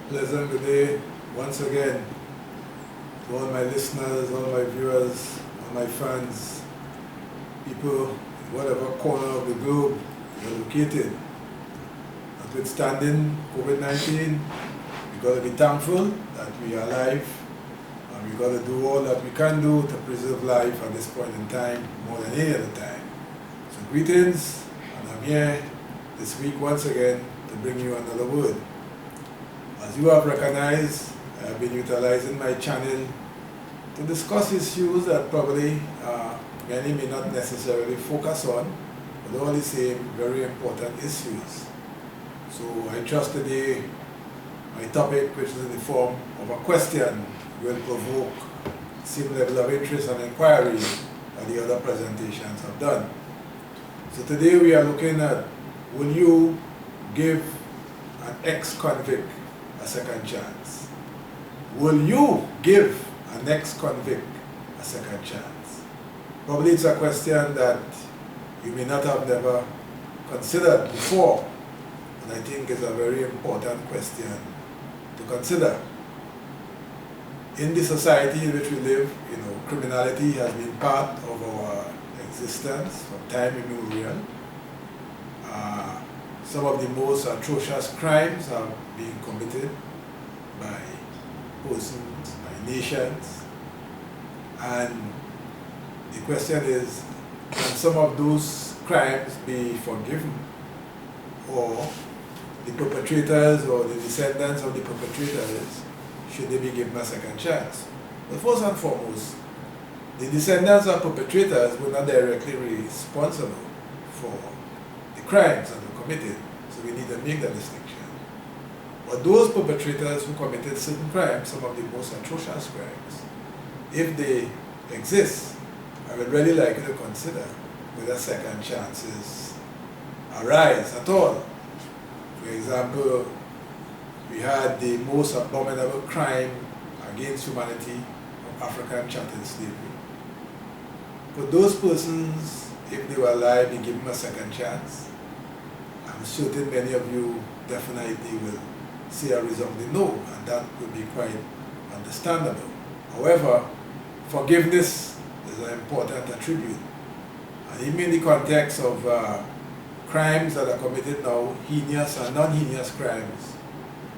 Pleasant good day once again to all my listeners, all my viewers, all my fans, people in whatever corner of the globe you're located. Notwithstanding COVID-19, we've got to be thankful that we are alive, and we've got to do all that we can do to preserve life at this point in time more than any other time. So greetings, and I'm here this week once again to bring you another word. As you have recognized, I have been utilizing my channel to discuss issues that probably many may not necessarily focus on, but all the same very important issues. So I trust today my topic, which is in the form of a question, will provoke the same level of interest and inquiry that the other presentations have done. So today we are looking at, will you give an ex-convict a second chance? Will you give an ex-convict a second chance? Probably it's a question that you may not have never considered before, and I think it's a very important question to consider. In the society in which we live, criminality has been part of our existence from time immemorial. Some of the most atrocious crimes are being committed by persons, by nations, and the question is, can some of those crimes be forgiven, or the perpetrators or the descendants of the perpetrators, should they be given a second chance? But first and foremost, the descendants of perpetrators were not directly responsible for the crimes that were committed, so we need to make that distinction. But those perpetrators who committed certain crimes, some of the most atrocious crimes, if they exist, I would really like you to consider whether second chances arise at all. For example, we had the most abominable crime against humanity of African chattel slavery. Could those persons, if they were alive, be given a second chance? I'm certain many of you definitely will say a resounding no, and that would be quite understandable. However, forgiveness is an important attribute. And even in the context of crimes that are committed now, heinous and non-heinous crimes,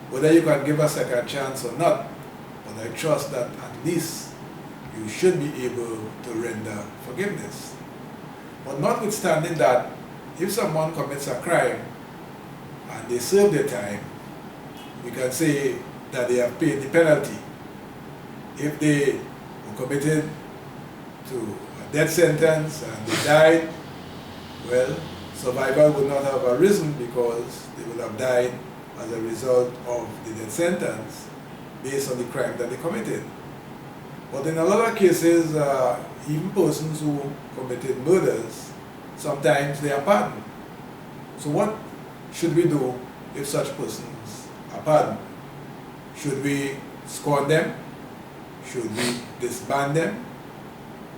whether you can give a second chance or not, but I trust that at least you should be able to render forgiveness. But notwithstanding that, if someone commits a crime and they serve their time, we can say that they have paid the penalty. If they were committed to a death sentence and they died, well, survival would not have arisen because they would have died as a result of the death sentence based on the crime that they committed. But in a lot of cases, even persons who committed murders, sometimes they are pardoned. So what should we do if such persons are pardoned? Should we scorn them? Should we disband them?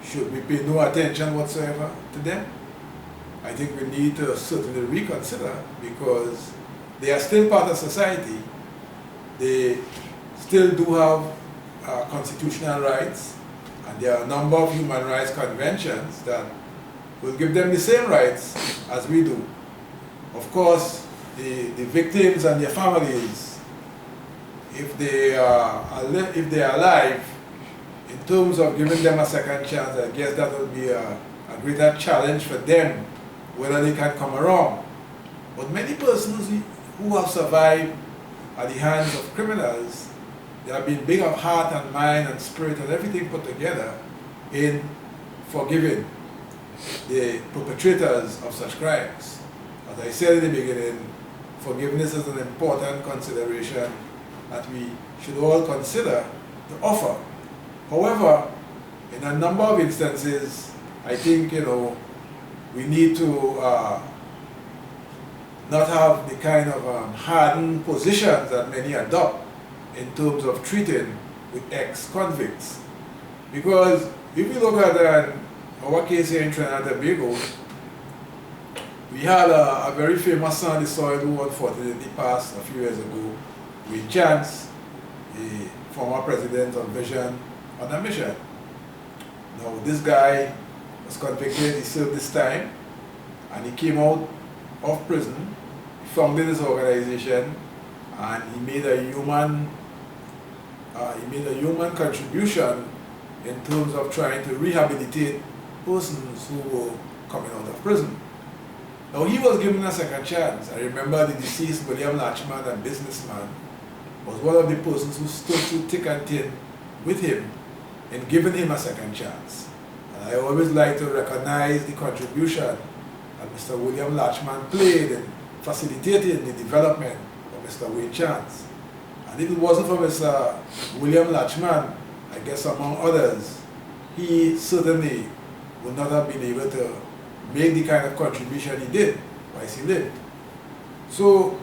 Should we pay no attention whatsoever to them? I think we need to certainly reconsider, because they are still part of society. They still do have constitutional rights, and there are a number of human rights conventions that will give them the same rights as we do. Of course, the victims and their families, if they are alive, in terms of giving them a second chance, I guess that will be a greater challenge for them, whether they can come around. But many persons who have survived at the hands of criminals, they have been big of heart and mind and spirit and everything put together in forgiving the perpetrators of such crimes. As I said in the beginning, forgiveness is an important consideration that we should all consider to offer. However, in a number of instances, I think, we need to not have the kind of hardened positions that many adopt in terms of treating with ex-convicts. Because if you look at our case here in Trinidad and Tobago, we had a very famous son of the soil who unfortunately passed a few years ago, Wayne Chance, a former president of Vision, on a mission. Now this guy was convicted, he served his time, and he came out of prison, he founded his organization, and he made a human contribution in terms of trying to rehabilitate persons who were coming out of prison. Now he was given a second chance. I remember the deceased William Latchman, a businessman, was one of the persons who stood through thick and thin with him in giving him a second chance. And I always like to recognize the contribution that Mr. William Latchman played in facilitating the development of Mr. Wayne Chance. And if it wasn't for Mr. William Latchman, I guess among others, he certainly would not have been able to make the kind of contribution he did while he lived. So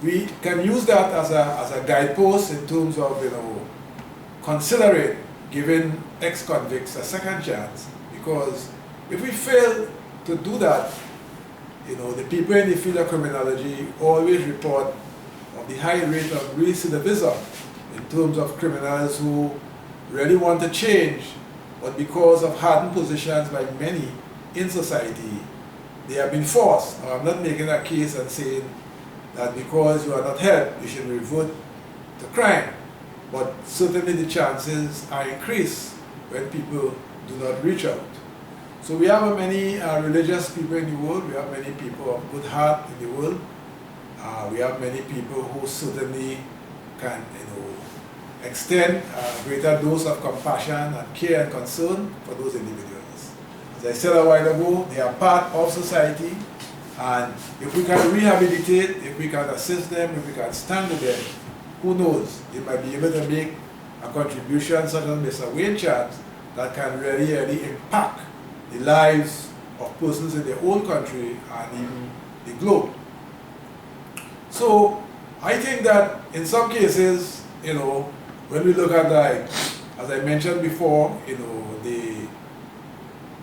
we can use that as a guidepost in terms of, considering giving ex-convicts a second chance, because if we fail to do that, the people in the field of criminology always report of the high rate of recidivism in terms of criminals who really want to change, but because of hardened positions by many in society, they have been forced. Now, I'm not making a case and saying that because you are not helped, you should revert to crime. But certainly the chances are increased when people do not reach out. So we have many religious people in the world, we have many people of good heart in the world, we have many people who certainly can extend a greater dose of compassion and care and concern for those individuals. As I said a while ago, they are part of society, and if we can rehabilitate, if we can assist them, if we can stand with them, who knows, they might be able to make a contribution such as Mr. Wayne Chance that can really impact the lives of persons in their own country and even the globe. So I think that in some cases, when we look at, like, as I mentioned before, the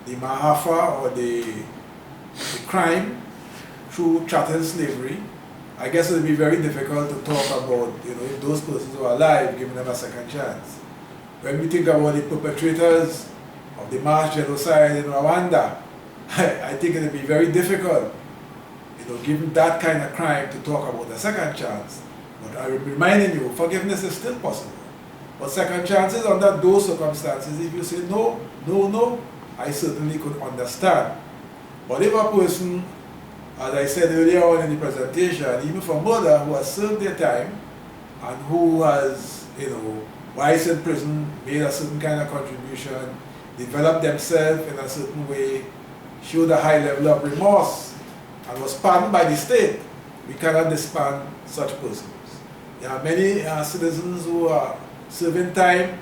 Mahafa or the crime through chattel slavery, I guess it would be very difficult to talk about, if those persons were alive, giving them a second chance. When we think about the perpetrators of the mass genocide in Rwanda, I think it would be very difficult, given that kind of crime, to talk about a second chance. But I'm reminding you, forgiveness is still possible. But second chances under those circumstances, if you say no, I certainly could understand. But if a person, as I said earlier on in the presentation, even for murder, who has served their time and who has, while in prison, made a certain kind of contribution, developed themselves in a certain way, showed a high level of remorse, and was pardoned by the state, we cannot disband such persons. There are many citizens who are serving time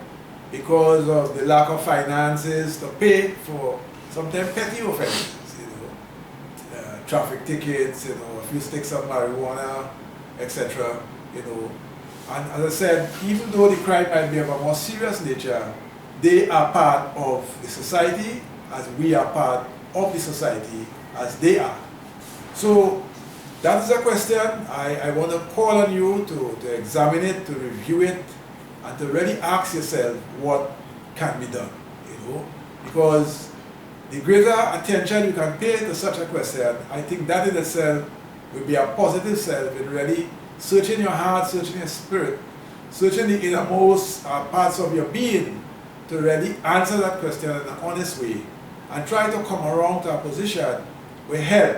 because of the lack of finances to pay for sometimes petty offenses, traffic tickets, a few sticks of marijuana, etc. And as I said, even though the crime might be of a more serious nature, they are part of the society as we are part of the society as they are. So that is a question I want to call on you to examine it, to review it, and to really ask yourself what can be done, because the greater attention you can pay to such a question, I think that in itself will be a positive self in really searching your heart, searching your spirit, searching the innermost parts of your being to really answer that question in an honest way and try to come around to a position where help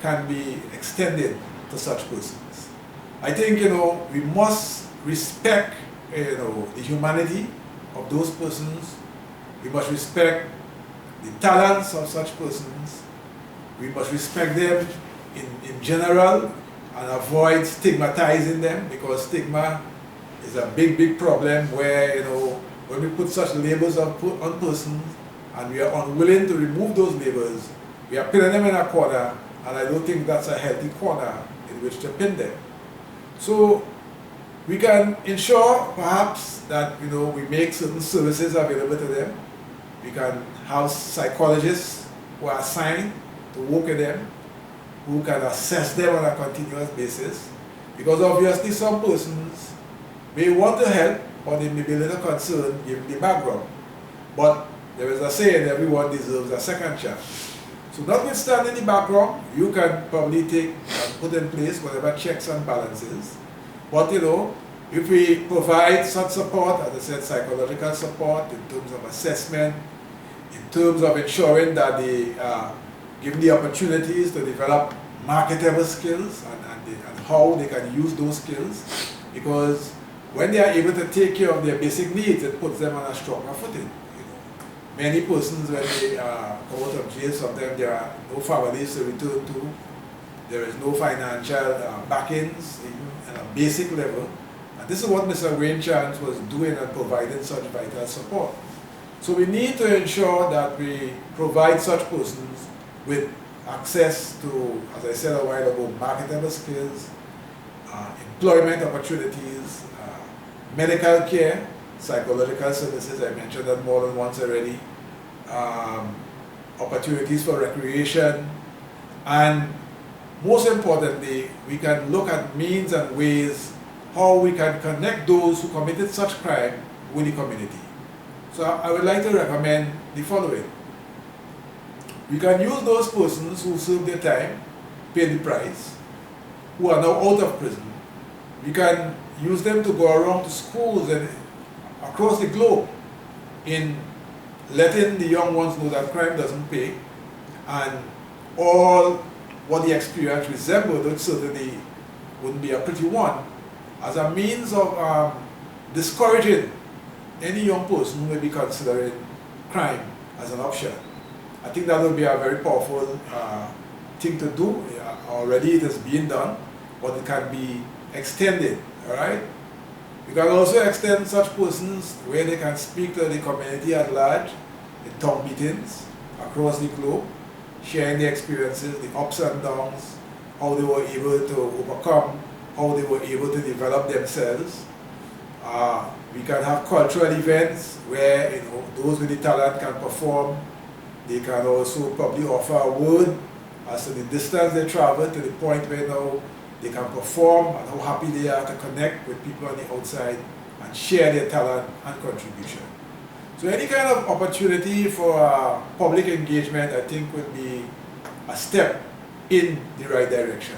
can be extended to such persons. I think, we must respect, the humanity of those persons. We must respect the talents of such persons. We must respect them in general and avoid stigmatizing them, because stigma is a big problem where, when we put such labels on persons and we are unwilling to remove those labels, we are pinning them in a corner, and I don't think that's a healthy corner in which to pin them. So we can ensure perhaps that we make certain services available to them. We can have psychologists who are assigned to work with them, who can assess them on a continuous basis. Because obviously some persons may want to help, or they may be a little concerned given the background. But there is a saying, everyone deserves a second chance. So notwithstanding the background, you can probably take and put in place whatever checks and balances. But you know, if we provide such support, as I said, psychological support in terms of assessment, in terms of ensuring that they are given the opportunities to develop marketable skills and how they can use those skills, because when they are able to take care of their basic needs, it puts them on a stronger footing. Many persons, when they come out of jail, sometimes there are no families to return to, there is no financial backings, even at a basic level. And this is what Mr. Wayne Chance was doing and providing such vital support. So we need to ensure that we provide such persons with access to, as I said a while ago, marketable skills, employment opportunities, medical care, psychological services, I mentioned that more than once already, opportunities for recreation, and most importantly, we can look at means and ways how we can connect those who committed such crime with the community. So I would like to recommend the following. We can use those persons who served their time, paid the price, who are now out of prison. We can use them to go around to schools and across the globe in letting the young ones know that crime doesn't pay, and all what the experience resembled, which certainly wouldn't be a pretty one, as a means of discouraging any young person who may be considering crime as an option. I think that would be a very powerful thing to do. Already it is being done, but it can be extended, all right? We can also extend such persons where they can speak to the community at large in town meetings across the globe, sharing their experiences, the ups and downs, how they were able to overcome, how they were able to develop themselves. We can have cultural events where those with the talent can perform. They can also probably offer a word as to the distance they travel to the point where now they can perform and how happy they are to connect with people on the outside and share their talent and contribution. So any kind of opportunity for public engagement, I think, would be a step in the right direction.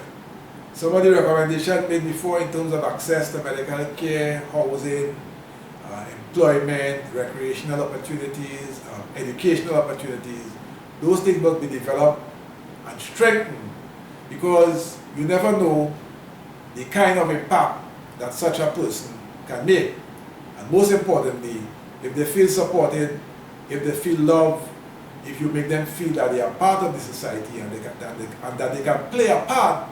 Some of the recommendations made before in terms of access to medical care, housing, employment, recreational opportunities, educational opportunities, those things must be developed and strengthened, because you never know the kind of impact that such a person can make. And most importantly, if they feel supported, if they feel loved, if you make them feel that they are part of the society and that they can play a part,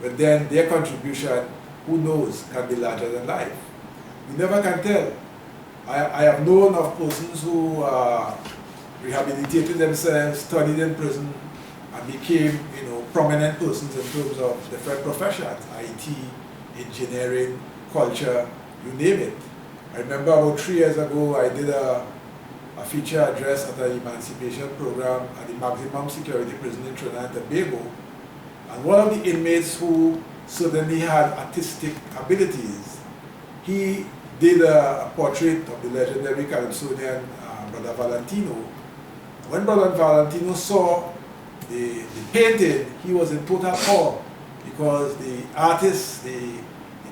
but then their contribution, who knows, can be larger than life. You never can tell. I have known of persons who rehabilitated themselves, studied in prison, and became, prominent persons in terms of different professions, IT, engineering, culture, you name it. I remember about 3 years ago, I did a feature address at an emancipation program at the maximum security prison in Trinidad and Tobago. And one of the inmates who certainly had artistic abilities, he did a portrait of the legendary Calypsonian Brother Valentino. When Brother Valentino saw the painting, he was in total awe, because the artist, the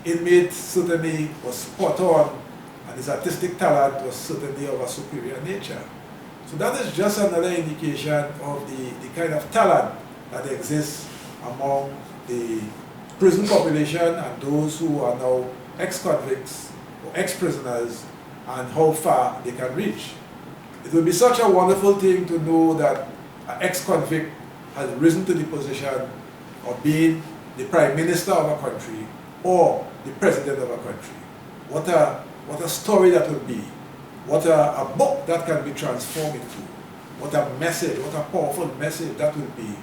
inmate certainly was spot on, and his artistic talent was certainly of a superior nature. So that is just another indication of the kind of talent that exists among the prison population and those who are now ex-convicts or ex-prisoners, and how far they can reach. It would be such a wonderful thing to know that an ex-convict has risen to the position of being the Prime Minister of a country or the President of a country. What a story that would be. What a book that can be transformed into. What a message, what a powerful message that would be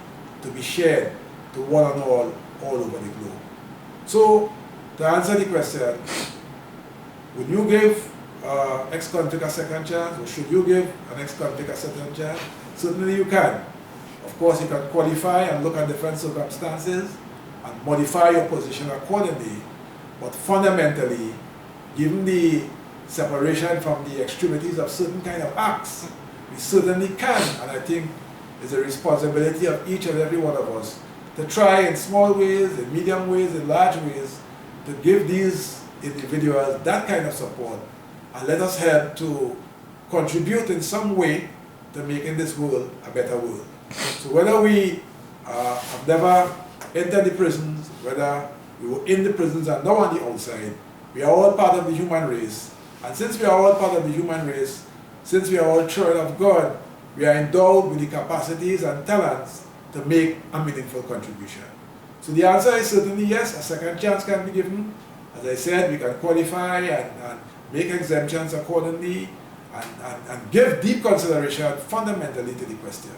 to be shared to one and all over the globe. So, to answer the question, would you give ex-convict a second chance, or should you give an ex-convict a second chance? Certainly you can. Of course, you can qualify and look at different circumstances, and modify your position accordingly. But fundamentally, given the separation from the extremities of certain kind of acts, we certainly can, and I think it's a responsibility of each and every one of us to try in small ways, in medium ways, in large ways, to give these individuals that kind of support, and let us help to contribute in some way to making this world a better world. So whether we have never entered the prisons, whether we were in the prisons and now on the outside, we are all part of the human race. And since we are all part of the human race, since we are all children of God, we are endowed with the capacities and talents to make a meaningful contribution. So the answer is certainly yes, a second chance can be given. As I said, we can qualify and make exemptions accordingly and give deep consideration fundamentally to the question.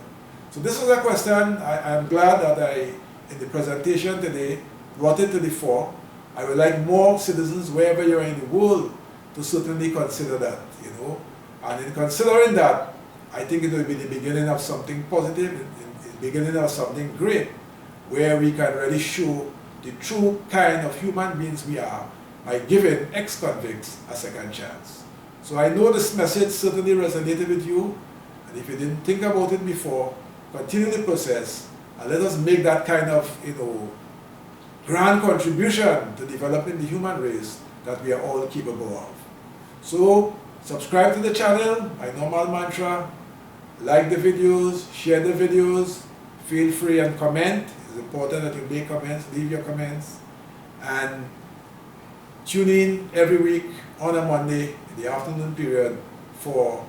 So this is a question I am glad that I, in the presentation today, brought it to the fore. I would like more citizens wherever you are in the world to certainly consider that, you know. And in considering that, I think it will be the beginning of something positive, the beginning of something great, where we can really show the true kind of human beings we are by giving ex-convicts a second chance. So I know this message certainly resonated with you, and if you didn't think about it before, continue the process and let us make that kind of, you know, grand contribution to developing the human race that we are all capable of. So subscribe to the channel, my normal mantra, like the videos, share the videos, feel free and comment. It's important that you make comments, leave your comments, and tune in every week on a Monday in the afternoon period for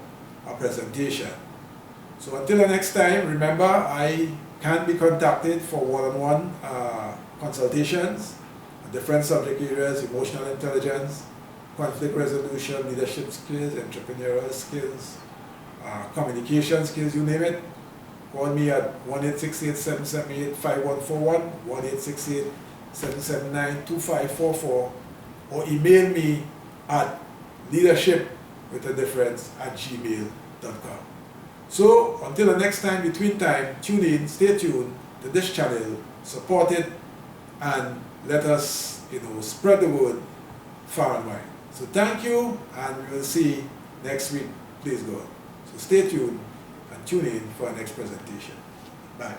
a presentation. So until the next time, remember, I can be contacted for one-on-one consultations, different subject areas, emotional intelligence, conflict resolution, leadership skills, entrepreneurial skills, communication skills, you name it. Call me at 1-868-778-5141, 1-868-779-2544, or email me at leadershipwithadifference@gmail.com. So until the next time, between time, tune in, stay tuned to this channel, support it, and let us, you know, spread the word far and wide. So thank you, and we will see next week, please God. So stay tuned and tune in for our next presentation. Bye.